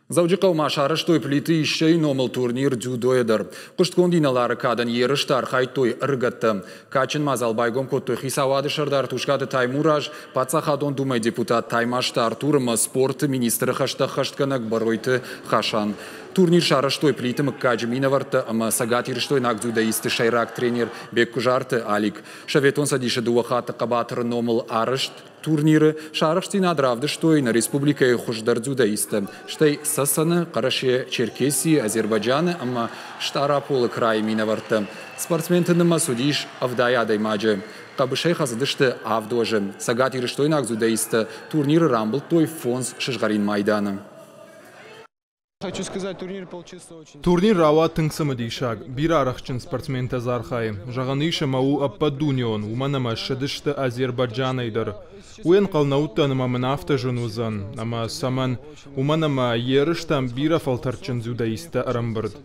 Завжди машарыш той плиты ищей номал турнир дзюдоедер. Кушткондиналары кадан ерыштар хайтой ыргатты. Качын мазалбайгом коттой хисавады шырдар тушкады таймураж, пацахадон думай депутат таймаштар турма спорт министры хаштканак баройты хашан. Турнир шарыш той плиты мыккаджы минаварты, ама сагатирыштой нак дзюдоисты шайрак тренер Беккужарты Алик. Шаветон садиша дуахаты кабатыр номал арышт. Турниры шарышты надравды, что и на республике хуждар дзюдоисты. Штай сасаны, Караши, Черкесии, Азербайджаны, ама штара полы край минаварты. Спортсментыны судиш авдаядай маджы. Кабышай хазадышты авдожы. Сагатирыштой нак дзюдоисты. Турниры рамбл той фонс шишгарин майданы. Хочу сказать, турнир получился очень... Турнир рауа тыңсымыды шаг. Бир арахчын спортсмен тазархай. Жағаныша мау аппадунион. Уманама шыдышты Азербайджанайдар. Уен қалнауттаныма мұнафта жынузан. Ама саман уманама ерыштан бира фалтарчын зюдаисты арамбырд.